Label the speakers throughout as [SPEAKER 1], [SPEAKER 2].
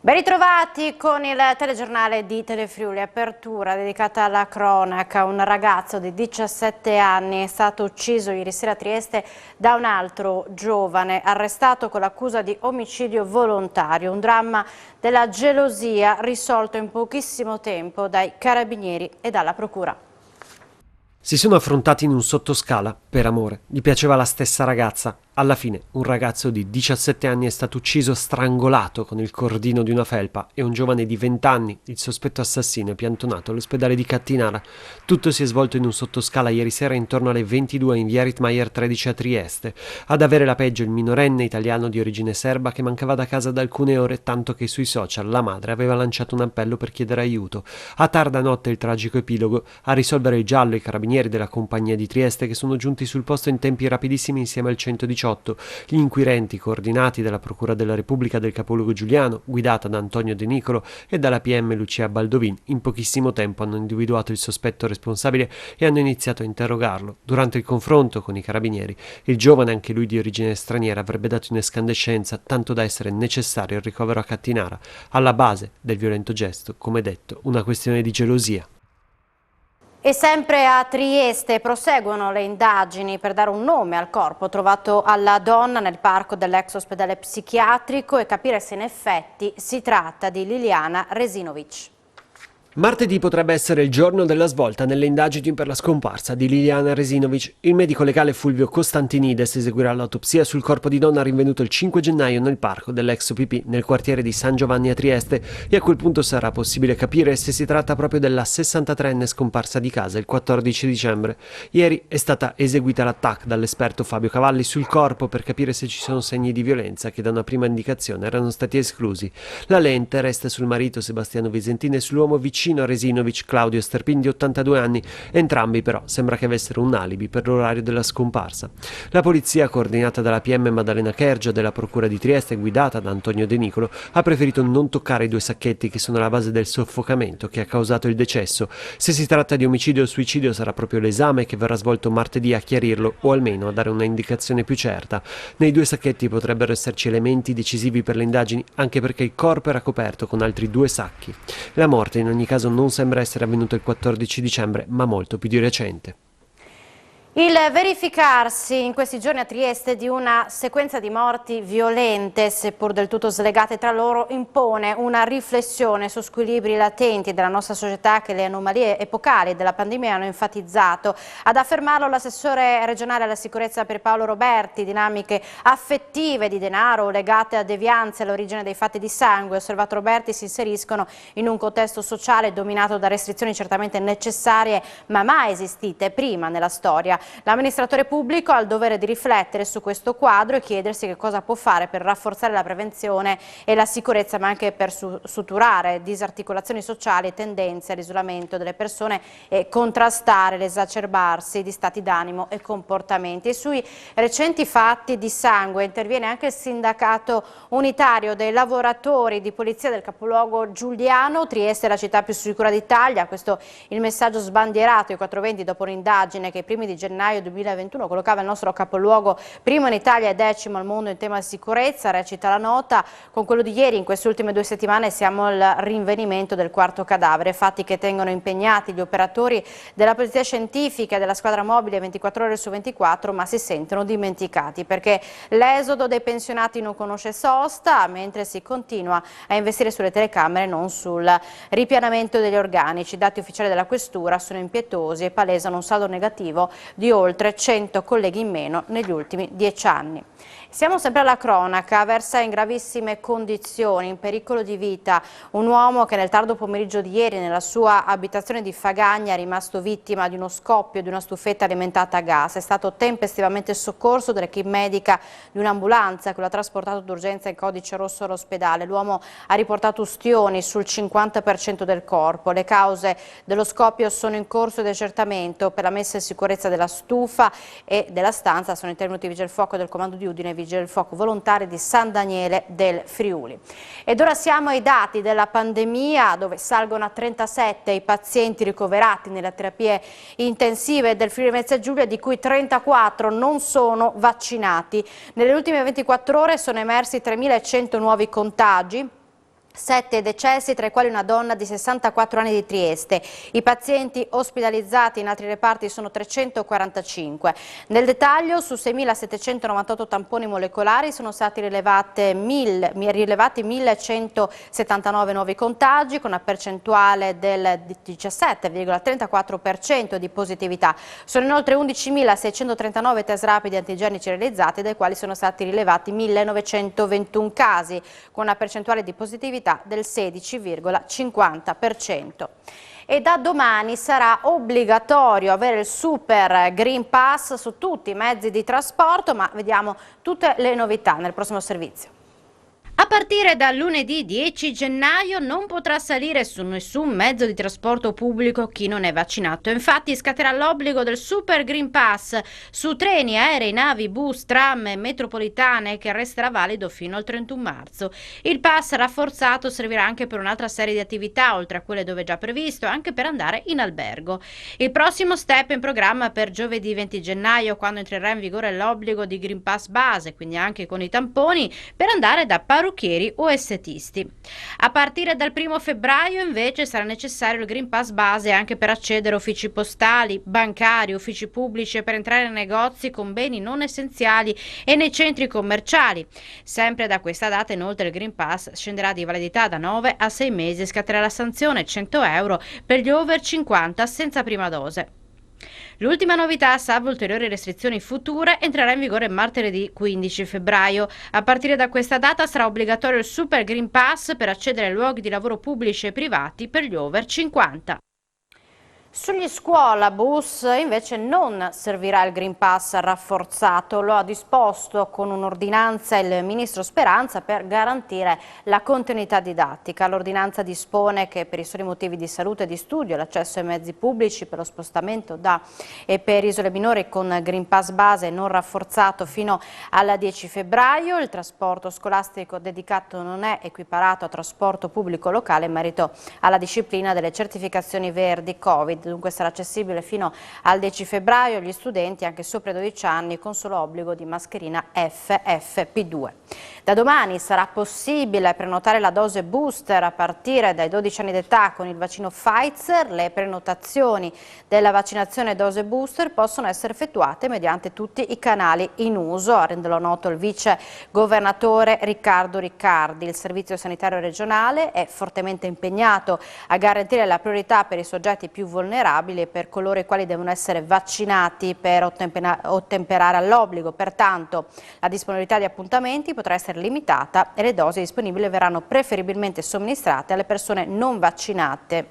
[SPEAKER 1] Ben ritrovati con il telegiornale di Telefriuli, apertura dedicata alla cronaca. Un ragazzo di 17 anni è stato ucciso ieri sera a Trieste da un altro giovane, arrestato con l'accusa di omicidio volontario. Un dramma della gelosia risolto in pochissimo tempo dai carabinieri e dalla procura.
[SPEAKER 2] Si sono affrontati in un sottoscala per amore. Gli piaceva la stessa ragazza. Alla fine un ragazzo di 17 anni è stato ucciso strangolato con il cordino di una felpa e un giovane di 20 anni, il sospetto assassino, è piantonato all'ospedale di Cattinara. Tutto si è svolto in un sottoscala ieri sera intorno alle 22 in via Rittmeier 13 a Trieste. Ad avere la peggio il minorenne italiano di origine serba che mancava da casa da alcune ore, tanto che sui social la madre aveva lanciato un appello per chiedere aiuto. A tarda notte il tragico epilogo. A risolvere il giallo i carabinieri della compagnia di Trieste, che sono giunti sul posto in tempi rapidissimi insieme al 118. Gli inquirenti, coordinati dalla Procura della Repubblica del capoluogo Giuliano, guidata da Antonio De Nicolo, e dalla PM Lucia Baldovin, in pochissimo tempo hanno individuato il sospetto responsabile e hanno iniziato a interrogarlo. Durante il confronto con i carabinieri, il giovane, anche lui di origine straniera, avrebbe dato in escandescenza, tanto da essere necessario il ricovero a Cattinara. Alla base del violento gesto, come detto, una questione di gelosia.
[SPEAKER 1] E sempre a Trieste proseguono le indagini per dare un nome al corpo trovato alla donna nel parco dell'ex ospedale psichiatrico e capire se in effetti si tratta di Liliana Resinovic.
[SPEAKER 2] Martedì potrebbe essere il giorno della svolta nelle indagini per la scomparsa di Liliana Resinovic. Il medico legale Fulvio Costantinides eseguirà l'autopsia sul corpo di donna rinvenuto il 5 gennaio nel parco dell'ex OPP nel quartiere di San Giovanni a Trieste, e a quel punto sarà possibile capire se si tratta proprio della 63enne scomparsa di casa il 14 dicembre. Ieri è stata eseguita l'attacco dall'esperto Fabio Cavalli sul corpo per capire se ci sono segni di violenza che da una prima indicazione erano stati esclusi. La lente resta sul marito Sebastiano Visentini e sull'uomo vicino a Resinovic, Claudio Sterpin, di 82 anni. Entrambi però sembra che avessero un alibi per l'orario della scomparsa. La polizia, coordinata dalla PM Maddalena Kergia della Procura di Trieste, guidata da Antonio De Nicolo, ha preferito non toccare i due sacchetti che sono alla base del soffocamento che ha causato il decesso. Se si tratta di omicidio o suicidio sarà proprio l'esame che verrà svolto martedì a chiarirlo, o almeno a dare una indicazione più certa. Nei due sacchetti potrebbero esserci elementi decisivi per le indagini, anche perché il corpo era coperto con altri due sacchi. La morte in ogni caso non sembra essere avvenuto il 14 dicembre, ma molto più di recente.
[SPEAKER 1] Il verificarsi in questi giorni a Trieste di una sequenza di morti violente, seppur del tutto slegate tra loro, impone una riflessione su squilibri latenti della nostra società che le anomalie epocali della pandemia hanno enfatizzato. Ad affermarlo l'assessore regionale alla sicurezza per Paolo Roberti: dinamiche affettive di denaro legate a devianze all'origine dei fatti di sangue, osservato Roberti, si inseriscono in un contesto sociale dominato da restrizioni certamente necessarie ma mai esistite prima nella storia. L'amministratore pubblico ha il dovere di riflettere su questo quadro e chiedersi che cosa può fare per rafforzare la prevenzione e la sicurezza, ma anche per suturare disarticolazioni sociali e tendenze all'isolamento delle persone e contrastare l'esacerbarsi di stati d'animo e comportamenti. E sui recenti fatti di sangue interviene anche il sindacato unitario dei lavoratori di polizia del capoluogo Giuliano. Trieste è la città più sicura d'Italia, questo il messaggio sbandierato ai 420 dopo un'indagine che i primi di gennaio 2021 collocava il nostro capoluogo primo in Italia e decimo al mondo in tema di sicurezza. Recita la nota: con quello di ieri in queste ultime 2 settimane siamo al rinvenimento del 4º cadavere, fatti che tengono impegnati gli operatori della polizia scientifica e della squadra mobile 24 ore su 24, ma si sentono dimenticati perché l'esodo dei pensionati non conosce sosta, mentre si continua a investire sulle telecamere e non sul ripianamento degli organici. I dati ufficiali della questura sono impietosi e palesano un saldo negativo di oltre 100 colleghi in meno negli ultimi 10 anni. Siamo sempre alla cronaca. Versa in gravissime condizioni, in pericolo di vita, un uomo che nel tardo pomeriggio di ieri nella sua abitazione di Fagagna è rimasto vittima di uno scoppio di una stufetta alimentata a gas. È stato tempestivamente soccorso dall'equipe medica di un'ambulanza che lo ha trasportato d'urgenza in codice rosso all'ospedale. L'uomo ha riportato ustioni sul 50% del corpo. Le cause dello scoppio sono in corso di accertamento. Per la messa in sicurezza della stufa e della stanza sono intervenuti i vigili del fuoco del comando di Udine e vigili del fuoco volontari di San Daniele del Friuli. Ed ora siamo ai dati della pandemia, dove salgono a 37 i pazienti ricoverati nelle terapie intensive del Friuli Venezia Giulia, di cui 34 non sono vaccinati. Nelle ultime 24 ore sono emersi 3.100 nuovi contagi, 7 decessi, tra i quali una donna di 64 anni di Trieste. I pazienti ospedalizzati in altri reparti sono 345. Nel dettaglio, su 6.798 tamponi molecolari sono stati rilevati 1.179 nuovi contagi, con una percentuale del 17,34% di positività. Sono inoltre 11.639 test rapidi antigenici realizzati, dai quali sono stati rilevati 1.921 casi, con una percentuale di positività del 16,50%. E da domani sarà obbligatorio avere il Super Green Pass su tutti i mezzi di trasporto, ma vediamo tutte le novità nel prossimo servizio. A partire dal lunedì 10 gennaio non potrà salire su nessun mezzo di trasporto pubblico chi non è vaccinato. Infatti scatterà l'obbligo del Super Green Pass su treni, aerei, navi, bus, tram e metropolitane, che resterà valido fino al 31 marzo. Il pass rafforzato servirà anche per un'altra serie di attività, oltre a quelle dove è già previsto, anche per andare in albergo. Il prossimo step è in programma per giovedì 20 gennaio, quando entrerà in vigore l'obbligo di Green Pass base, quindi anche con i tamponi, per andare da parrucchieri o estetisti. A partire dal 1 febbraio invece sarà necessario il Green Pass base anche per accedere a uffici postali, bancari, uffici pubblici e per entrare nei negozi con beni non essenziali e nei centri commerciali. Sempre da questa data inoltre il Green Pass scenderà di validità da 9 a 6 mesi e scatterà la sanzione 100 euro per gli over 50 senza prima dose. L'ultima novità, salvo ulteriori restrizioni future, entrerà in vigore martedì 15 febbraio. A partire da questa data sarà obbligatorio il Super Green Pass per accedere ai luoghi di lavoro pubblici e privati per gli over 50. Sugli scuolabus invece non servirà il Green Pass rafforzato, lo ha disposto con un'ordinanza il ministro Speranza per garantire la continuità didattica. L'ordinanza dispone che per i soli motivi di salute e di studio l'accesso ai mezzi pubblici per lo spostamento da e per isole minori con Green Pass base non rafforzato fino al 10 febbraio. Il trasporto scolastico dedicato non è equiparato a trasporto pubblico locale in merito alla disciplina delle certificazioni verdi Covid. Dunque sarà accessibile fino al 10 febbraio agli studenti anche sopra i 12 anni con solo obbligo di mascherina FFP2. Da domani sarà possibile prenotare la dose booster a partire dai 12 anni d'età con il vaccino Pfizer. Le prenotazioni della vaccinazione dose booster possono essere effettuate mediante tutti i canali in uso, a renderlo noto il vice governatore Riccardo Riccardi. Il Servizio Sanitario Regionale è fortemente impegnato a garantire la priorità per i soggetti più vulnerabili e per coloro i quali devono essere vaccinati per ottemperare all'obbligo. Pertanto la disponibilità di appuntamenti potrà essere limitata e le dosi disponibili verranno preferibilmente somministrate alle persone non vaccinate.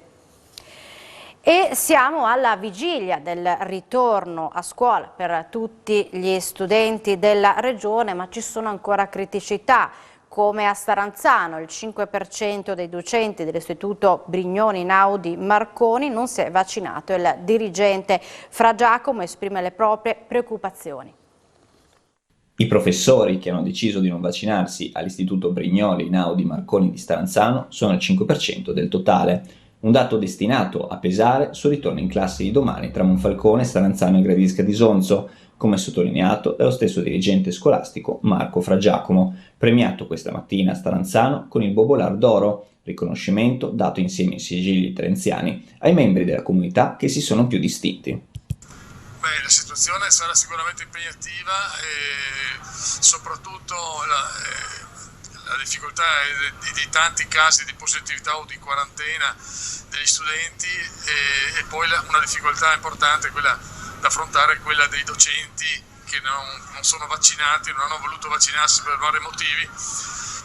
[SPEAKER 1] E siamo alla vigilia del ritorno a scuola per tutti gli studenti della regione, ma ci sono ancora criticità. Come a Staranzano, il 5% dei docenti dell'Istituto Brignoni Naudi Marconi non si è vaccinato. Il dirigente Fra Giacomo esprime le proprie preoccupazioni.
[SPEAKER 3] I professori che hanno deciso di non vaccinarsi all'Istituto Brignoli Naudi Marconi di Staranzano sono il 5% del totale, un dato destinato a pesare sul ritorno in classe di domani tra Monfalcone, Staranzano e Gradisca di Sonzo, come sottolineato dallo stesso dirigente scolastico Marco Fra Giacomo, premiato questa mattina a Staranzano con il Bobolar d'Oro, riconoscimento dato insieme ai sigilli trenziani ai membri della comunità che si sono più distinti.
[SPEAKER 4] La situazione sarà sicuramente impegnativa e soprattutto la difficoltà di tanti casi di positività o di quarantena degli studenti e poi una difficoltà importante, quella da affrontare, quella dei docenti che non sono vaccinati, non hanno voluto vaccinarsi per vari motivi,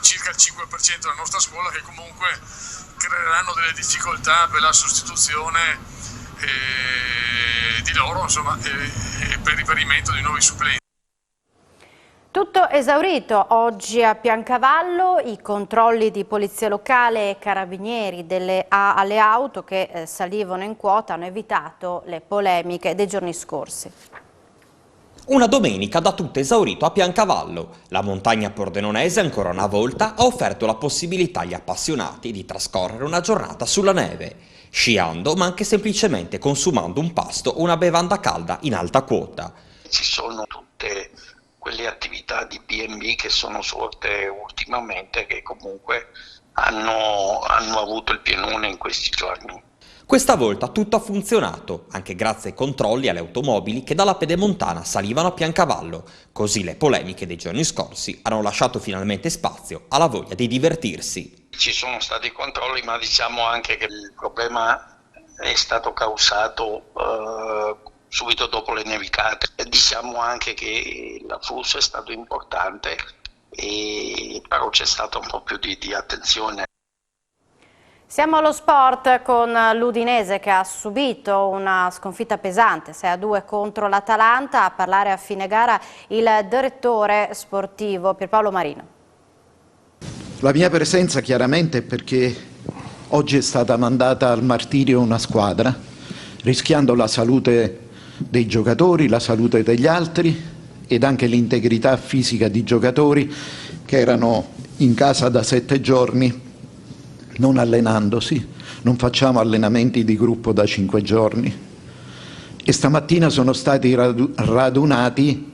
[SPEAKER 4] circa il 5% della nostra scuola, che comunque creeranno delle difficoltà per la sostituzione di loro, insomma, e per il riperimento di nuovi supplenti.
[SPEAKER 1] Tutto esaurito oggi a Piancavallo, i controlli di polizia locale e carabinieri alle auto che salivano in quota hanno evitato le polemiche dei giorni scorsi.
[SPEAKER 5] Una domenica da tutto esaurito a Piancavallo. La montagna pordenonese ancora una volta ha offerto la possibilità agli appassionati di trascorrere una giornata sulla neve, sciando ma anche semplicemente consumando un pasto o una bevanda calda in alta quota.
[SPEAKER 6] Ci sono tutte quelle attività di B&B che sono sorte ultimamente che comunque hanno avuto il pienone in questi giorni.
[SPEAKER 5] Questa volta tutto ha funzionato, anche grazie ai controlli alle automobili che dalla Pedemontana salivano a Piancavallo. Così le polemiche dei giorni scorsi hanno lasciato finalmente spazio alla voglia di divertirsi.
[SPEAKER 6] Ci sono stati controlli, ma diciamo anche che il problema è stato causato subito dopo le nevicate. Diciamo anche che l'afflusso è stato importante, però c'è stato un po' più di attenzione.
[SPEAKER 1] Siamo allo sport con l'Udinese che ha subito una sconfitta pesante, 6-2 contro l'Atalanta. A parlare a fine gara il direttore sportivo Pierpaolo Marino.
[SPEAKER 7] La mia presenza chiaramente è perché oggi è stata mandata al martirio una squadra, rischiando la salute dei giocatori, la salute degli altri ed anche l'integrità fisica di giocatori che erano in casa da 7 giorni non allenandosi. Non facciamo allenamenti di gruppo da 5 giorni e stamattina sono stati radunati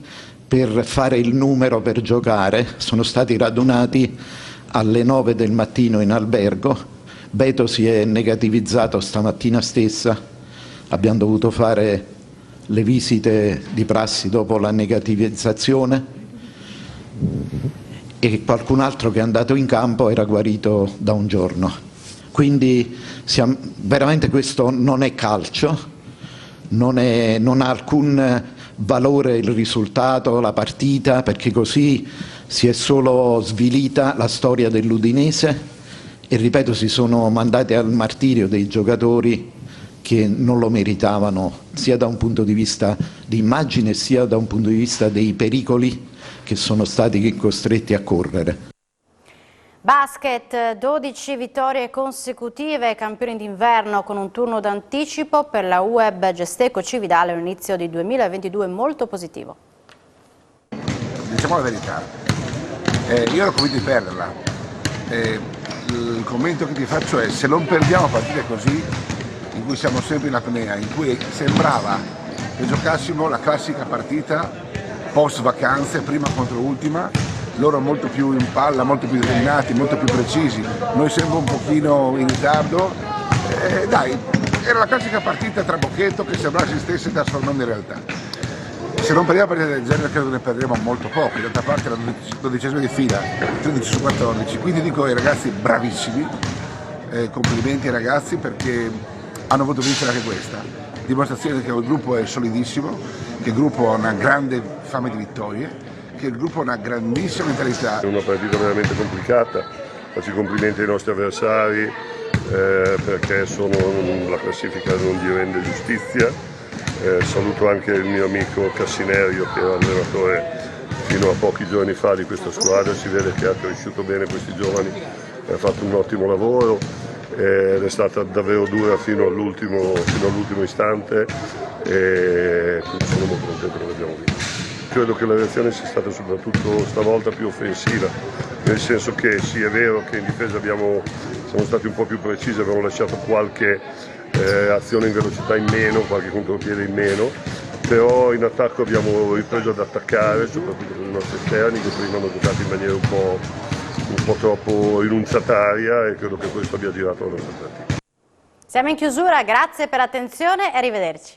[SPEAKER 7] per fare il numero per giocare. Sono stati radunati alle 9 del mattino in albergo. Beto si è negativizzato stamattina stessa, abbiamo dovuto fare le visite di prassi dopo la negativizzazione e qualcun altro che è andato in campo era guarito da un giorno. Quindi veramente questo non è calcio, non ha alcun valore il risultato, la partita, perché così si è solo svilita la storia dell'Udinese e ripeto si sono mandati al martirio dei giocatori che non lo meritavano sia da un punto di vista di immagine sia da un punto di vista dei pericoli che sono stati costretti a correre.
[SPEAKER 1] Basket, 12 vittorie consecutive, campioni d'inverno con un turno d'anticipo per la UEB Gesteco Cividale, un inizio di 2022 molto positivo.
[SPEAKER 8] Diciamo la verità, io ero convinto di perderla, il commento che ti faccio è: se non perdiamo partite così, in cui siamo sempre in apnea, in cui sembrava che giocassimo la classica partita post vacanze, prima contro ultima, loro molto più in palla, molto più determinati, molto più precisi, noi sempre un pochino in ritardo, dai, era la classica partita trabocchetto che sembrava si stesse trasformando in realtà. Se non perdiamo partite del genere credo che ne perderemo molto poco, d'altra parte la 12ª di fila, 13 su 14, quindi dico ai ragazzi bravissimi, complimenti ai ragazzi perché hanno voluto vincere anche questa, dimostrazione che il gruppo è solidissimo, che il gruppo ha una grande fame di vittorie, che il gruppo ha una grandissima mentalità.
[SPEAKER 9] È una partita veramente complicata, faccio i complimenti ai nostri avversari perché la classifica non gli rende giustizia. Saluto anche il mio amico Cassinerio che era allenatore fino a pochi giorni fa di questa squadra, si vede che ha cresciuto bene questi giovani, ha fatto un ottimo lavoro ed è stata davvero dura fino all'ultimo istante e sono molto contento che l'abbiamo vinto. Credo che la reazione sia stata soprattutto stavolta più offensiva, nel senso che sì è vero che in difesa siamo stati un po' più precisi, abbiamo lasciato qualche azione in velocità in meno, qualche contropiede in meno, però in attacco abbiamo ripreso ad attaccare, soprattutto con i nostri esterni che prima hanno giocato in maniera un po' troppo rinunciataria e credo che questo abbia girato la nostra partita.
[SPEAKER 1] Siamo in chiusura, grazie per l'attenzione e arrivederci.